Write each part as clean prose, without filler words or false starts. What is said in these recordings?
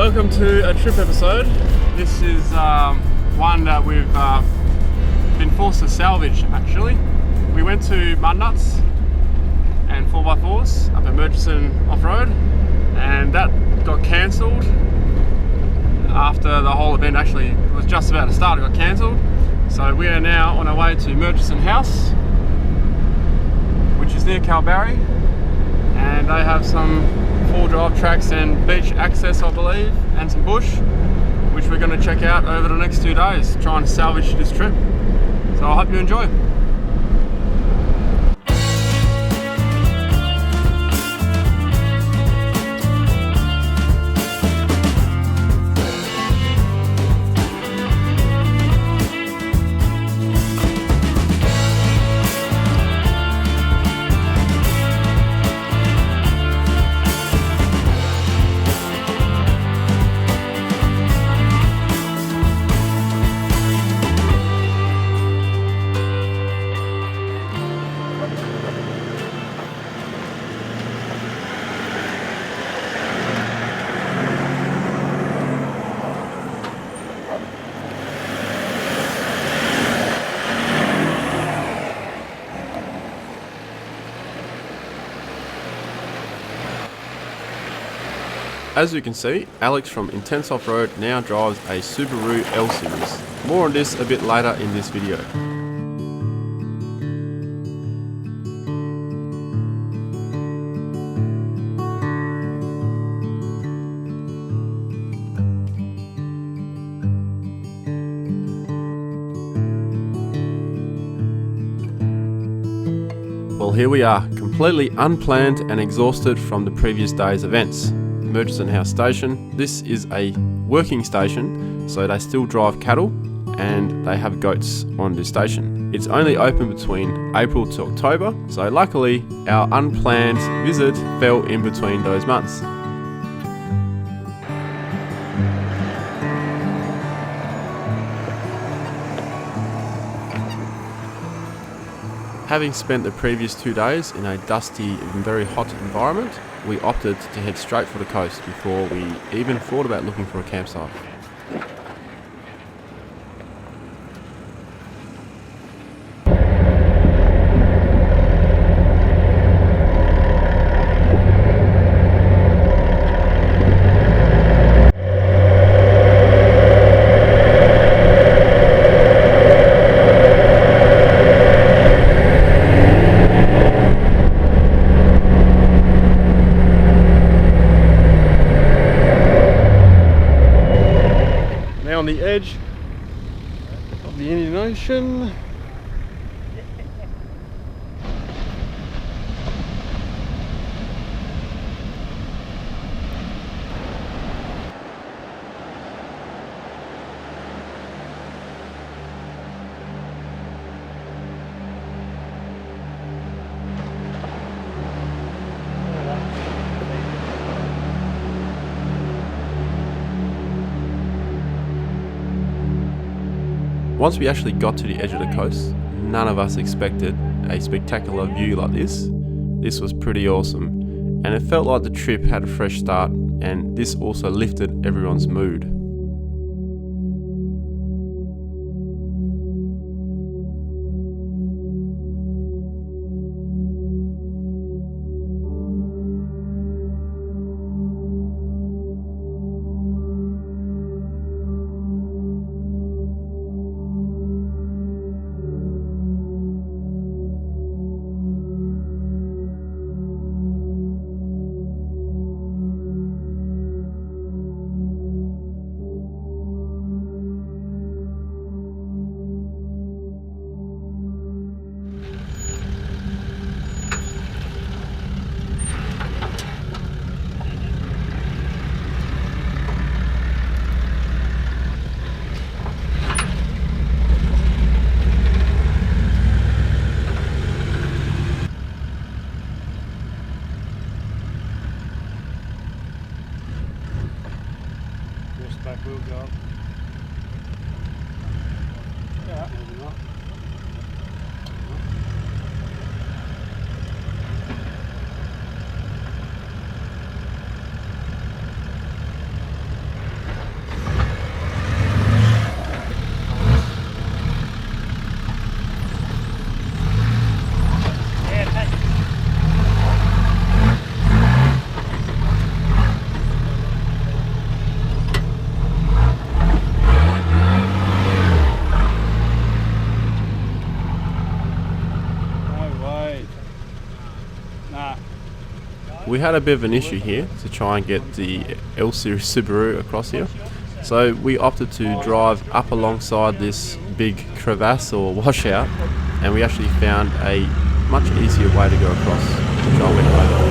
Welcome to a trip episode. This is one that we've been forced to salvage actually. We went to Mud Nuts and 4x4s up at Murchison Off-Road, and that got cancelled after the whole event actually was just about to start. It got cancelled. So we are now on our way to Murchison House, which is near Kalbarri, and they have some full drive tracks and beach access, I believe, and some bush, which we're going to check out over the next 2 days, trying to salvage this trip. So I hope you enjoy. As you can see, Alex from Intense Off-Road now drives a Subaru L Series. More on this a bit later in this video. Well, here we are, completely unplanned and exhausted from the previous day's events. Murchison House Station. This is a working station, so they still drive cattle and they have goats on the station. It's only open between April to October, so luckily our unplanned visit fell in between those months. Having spent the previous 2 days in a dusty and very hot environment, we opted to head straight for the coast before we even thought about looking for a campsite. On the edge of the Indian Ocean. Once we actually got to the edge of the coast, none of us expected a spectacular view like this. This was pretty awesome, and it felt like the trip had a fresh start, and this also lifted everyone's mood. Back wheel go. Yeah, maybe not. we had a bit of an issue here to try and get the L Series Subaru across here. So we opted to drive up alongside this big crevasse or washout, and we actually found a much easier way to go across, which I went over.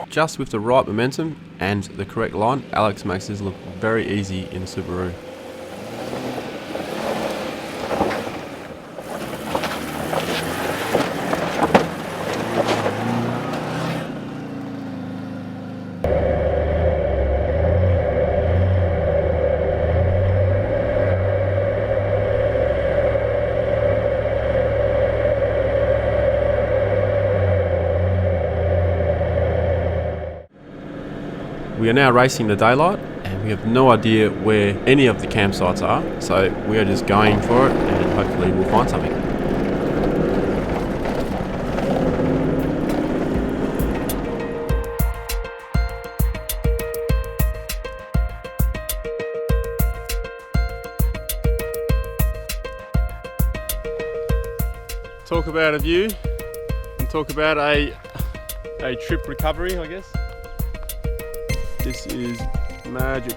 Just with the right momentum and the correct line, Alex makes this look very easy in the Subaru. We are now racing the daylight and we have no idea where any of the campsites are, so we are just going for it and hopefully we'll find something. Talk about a view and talk about a trip recovery, I guess. This is magic.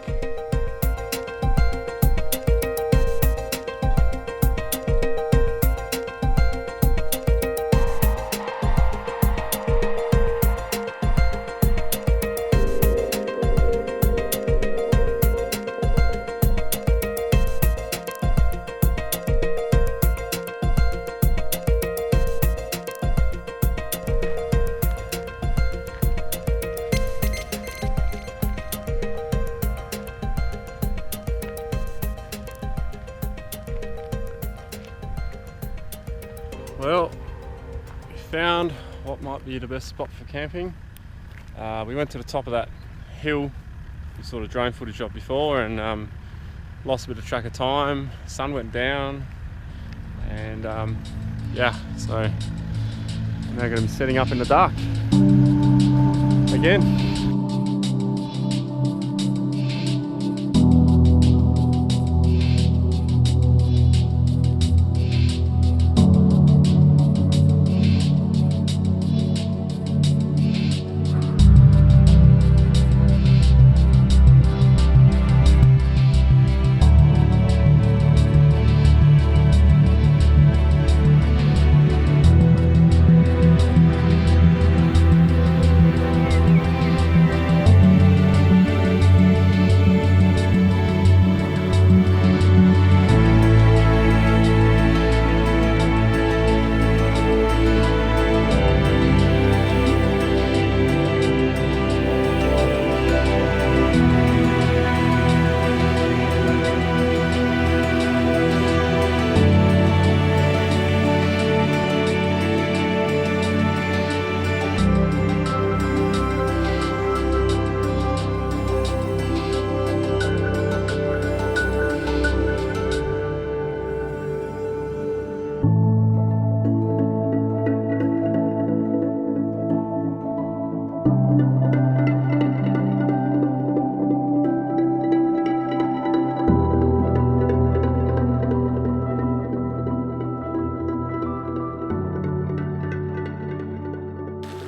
Well, we found what might be the best spot for camping. We went to the top of that hill we sort of drone footage of before and lost a bit of track of time. Sun went down and yeah, so I'm now going to be setting up in the dark again.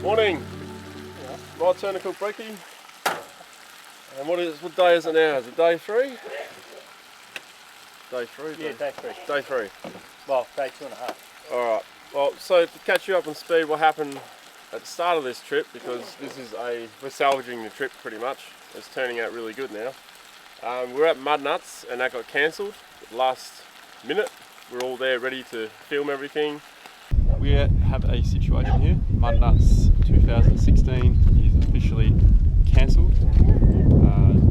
Morning. My turn to cook brekkie. And what day is it now? Is it day 3? Day 3? Yeah, day 3. Day 3. Well, day 2.5. Alright. Well, so to catch you up on speed, what happened at the start of this trip, because we're salvaging the trip pretty much. It's turning out really good now. We're at Mud Nuts and that got cancelled last minute. we're all there ready to film everything. We have a situation here. Mud Nuts 2016 is officially cancelled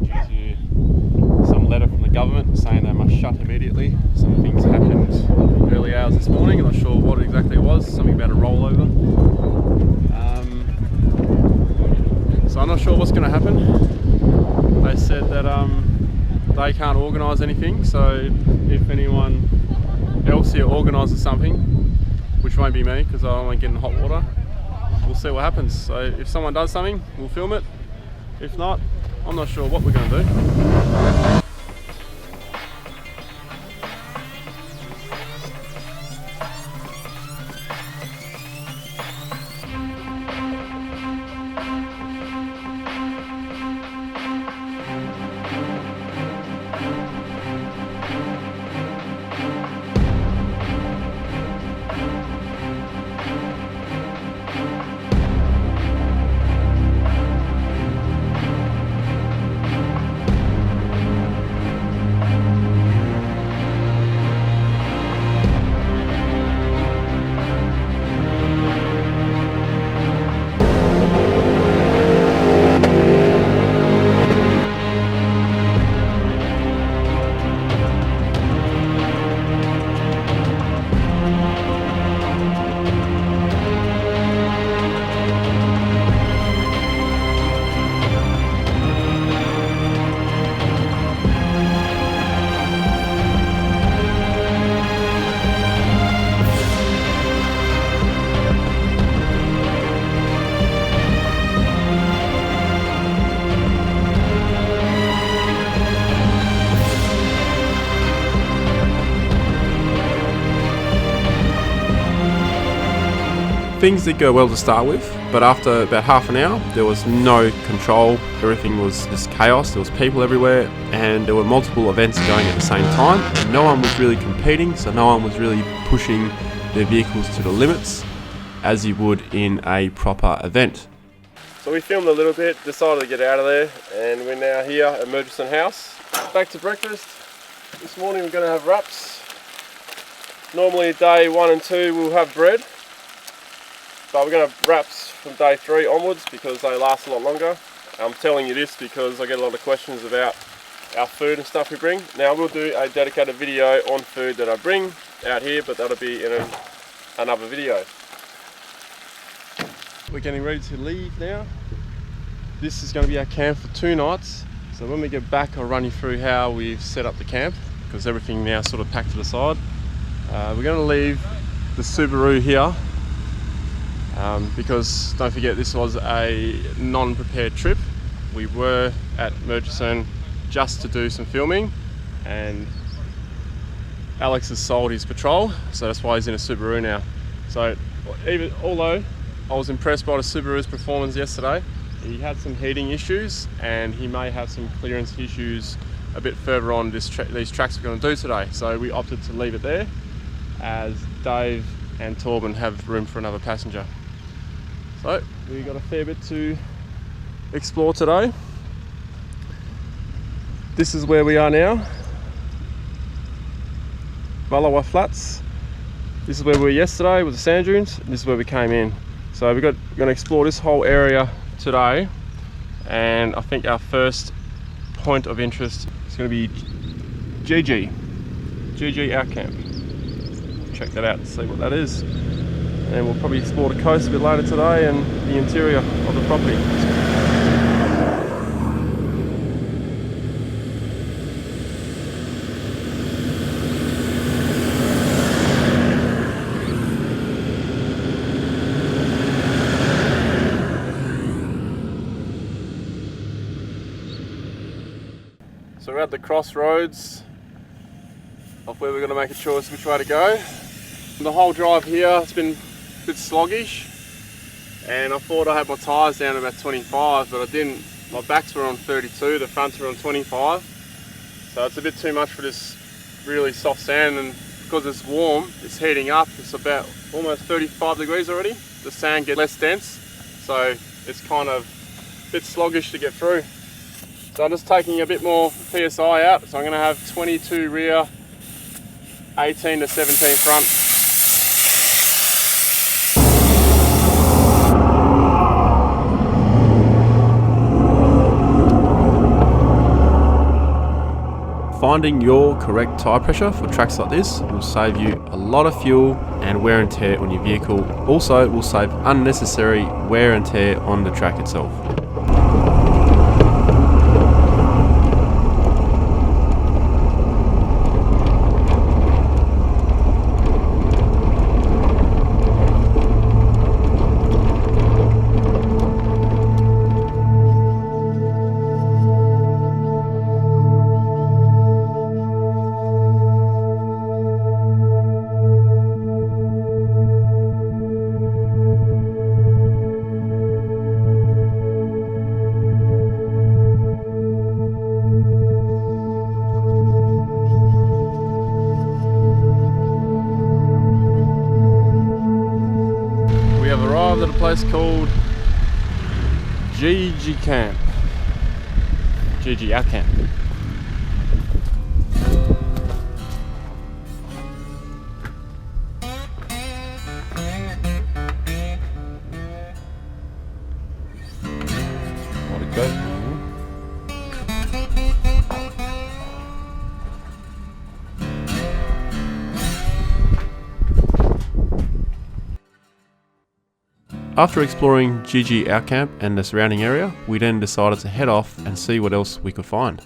due to some letter from the government saying they must shut immediately. Some things happened early hours this morning. I'm not sure what exactly it was, something about a rollover. So I'm not sure what's going to happen. They said that they can't organise anything, so if anyone else here organises something, which won't be me because I won't get in hot water, we'll see what happens. So if someone does something, we'll film it. If not, I'm not sure what we're going to do. Things did go well to start with, but after about half an hour there was no control. Everything was just chaos. There was people everywhere and there were multiple events going at the same time, and no one was really competing, so no one was really pushing their vehicles to the limits as you would in a proper event. So we filmed a little bit, decided to get out of there, and we're now here at Murchison House. Back to breakfast. This morning we're going to have wraps. Normally day 1 and 2 we'll have bread. So we're going to have wraps from day 3 onwards because they last a lot longer. I'm telling you this because I get a lot of questions about our food and stuff we bring. Now we'll do a dedicated video on food that I bring out here, but that'll be in another video. We're getting ready to leave now. This is going to be our camp for 2 nights. So when we get back I'll run you through how we've set up the camp, because everything now sort of packed to the side. We're going to leave the Subaru here. Because don't forget, this was a non-prepared trip. We were at Murchison just to do some filming, and Alex has sold his Patrol, so that's why he's in a Subaru now. So although I was impressed by the Subaru's performance yesterday, he had some heating issues and he may have some clearance issues a bit further on these tracks we're going to do today. So we opted to leave it there as Dave and Torben have room for another passenger. So we've got a fair bit to explore today. This is where we are now, Balawa Flats. This is where we were yesterday with the sand dunes, and this is where we came in. So we're going to explore this whole area today, and I think our first point of interest is going to be GG Out Camp. Check that out and see what that is. And we'll probably explore the coast a bit later today and the interior of the property. So we're at the crossroads of where we're going to make a choice which way to go. The whole drive here, it's been a bit sluggish, and I thought I had my tyres down about 25, but I didn't. My backs were on 32, the fronts were on 25, so it's a bit too much for this really soft sand, and because it's warm, it's heating up. It's about almost 35 degrees already. The sand gets less dense, so it's kind of a bit sluggish to get through. So I'm just taking a bit more PSI out, so I'm going to have 22 rear, 18 to 17 front. Finding your correct tyre pressure for tracks like this will save you a lot of fuel and wear and tear on your vehicle. Also, it will save unnecessary wear and tear on the track itself. Arrived at a place called GG Camp. GG Out Camp. What a go. After exploring GG Out Camp and the surrounding area, we then decided to head off and see what else we could find.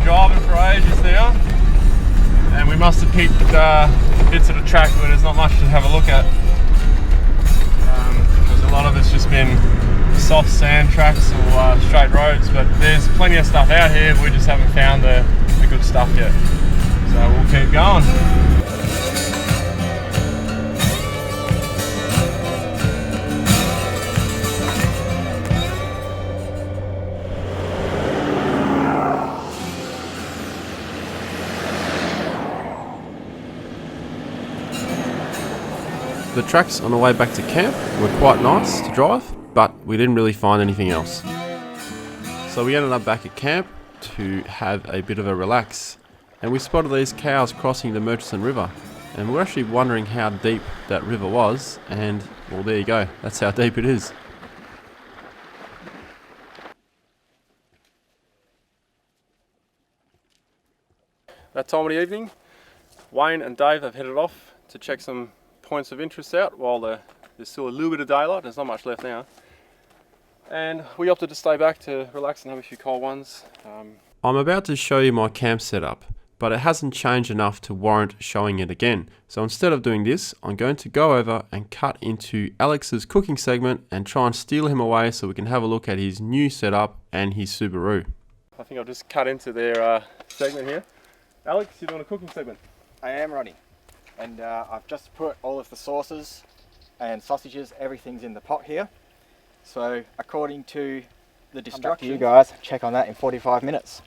Driving for ages now, and we must have picked bits of the track where there's not much to have a look at, because a lot of it's just been soft sand tracks or straight roads, but there's plenty of stuff out here. We just haven't found the good stuff yet, so we'll keep going. The tracks on the way back to camp were quite nice to drive, but we didn't really find anything else. So we ended up back at camp to have a bit of a relax, and we spotted these cows crossing the Murchison River, and we're actually wondering how deep that river was, and well, there you go, that's how deep it is. That time of the evening, Wayne and Dave have headed off to check some points of interest out while there's still a little bit of daylight. There's not much left now, and we opted to stay back to relax and have a few cold ones. I'm about to show you my camp setup, but it hasn't changed enough to warrant showing it again. So instead of doing this, I'm going to go over and cut into Alex's cooking segment and try and steal him away so we can have a look at his new setup and his Subaru. I think I'll just cut into their segment here. Alex, you're doing a cooking segment. I am, Ronnie. And I've just put all of the sauces and sausages, everything's in the pot here. So according to the instructions, you guys check on that in 45 minutes.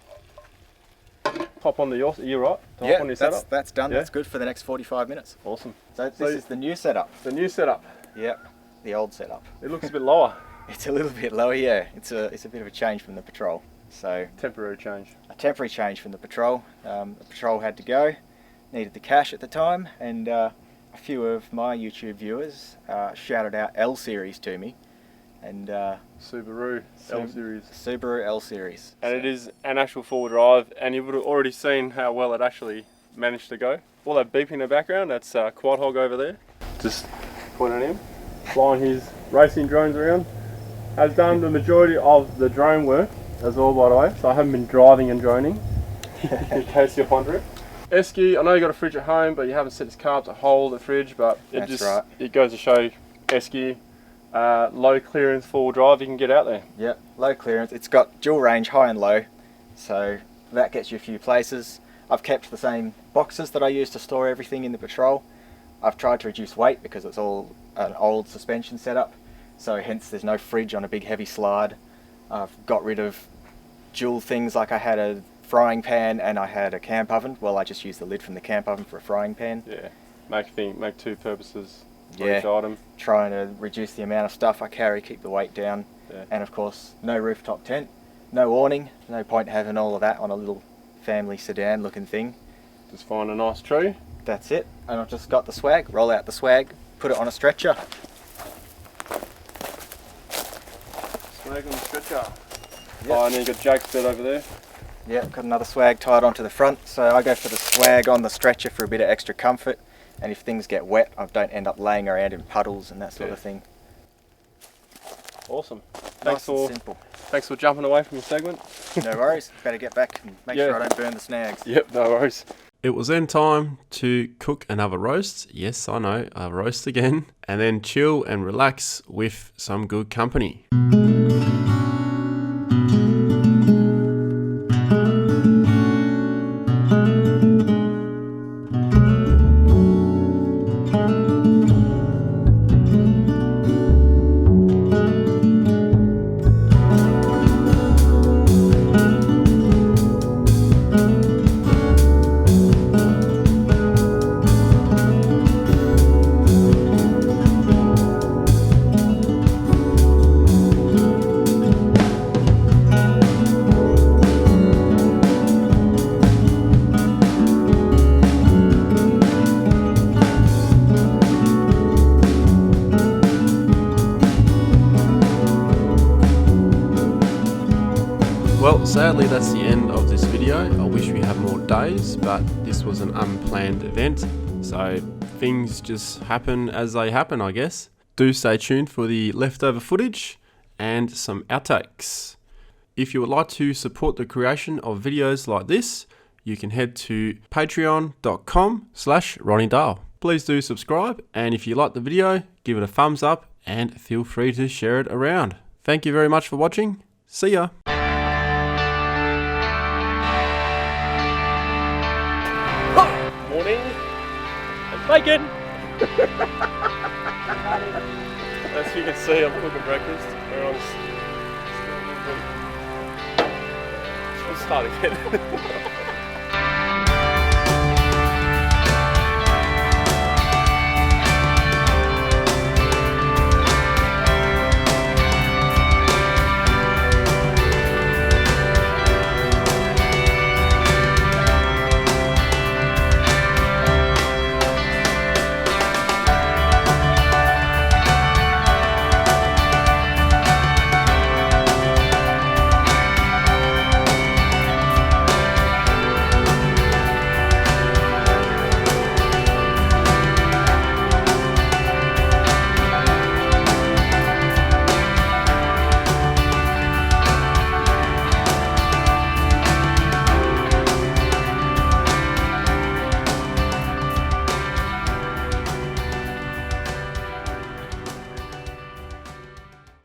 Pop on the yacht, you're right? Yeah, that's done. Yeah? That's good for the next 45 minutes. Awesome. So this is the new setup. The new setup? Yep, the old setup. It looks a bit lower. It's a little bit lower, yeah. It's a bit of a change from the patrol. So temporary change. A temporary change from the patrol. The patrol had to go. Needed the cash at the time, and a few of my YouTube viewers shouted out L series to me, and Subaru L series. Subaru L series. And so it is an actual four-wheel drive, and you would have already seen how well it actually managed to go. All that beeping in the background, that's Quad Hog over there. Just point at him, flying his racing drones around. Has done the majority of the drone work as well, by the way, so I haven't been driving and droning, in case you're wondering. Esky, I know you got a fridge at home, but you haven't set his car up to hold the fridge, but it goes to show Esky, low clearance 4-wheel drive, you can get out there. Yep, low clearance. It's got dual range, high and low, so that gets you a few places. I've kept the same boxes that I use to store everything in the Patrol. I've tried to reduce weight because it's all an old suspension setup, so hence there's no fridge on a big heavy slide. I've got rid of dual things, like I had a frying pan and I had a camp oven. Well, I just used the lid from the camp oven for a frying pan. Yeah, make two purposes for each item. Trying to reduce the amount of stuff I carry, keep the weight down. Yeah. And of course, no rooftop tent, no awning, no point having all of that on a little family sedan looking thing. Just find a nice tree. That's it. And I've just got the swag, roll out the swag, put it on a stretcher. Swag on the stretcher. Yep. Oh, and then you got Jake's bed over there. Yep, got another swag tied onto the front, so I go for the swag on the stretcher for a bit of extra comfort, and if things get wet, I don't end up laying around in puddles and that sort of thing. Awesome. Nice and simple. Thanks for jumping away from your segment. No worries, better get back and make sure I don't burn the snags. Yep, no worries. It was then time to cook another roast. Yes, I know, a roast again. And then chill and relax with some good company. Well, sadly that's the end of this video. I wish we had more days, but this was an unplanned event, so things just happen as they happen, I guess. Do stay tuned for the leftover footage and some outtakes. If you would like to support the creation of videos like this, you can head to patreon.com/RonnieDale. Please do subscribe, and if you like the video, give it a thumbs up and feel free to share it around. Thank you very much for watching. See ya. Morning. And bacon. As you can see, I'm cooking breakfast. Let's start again.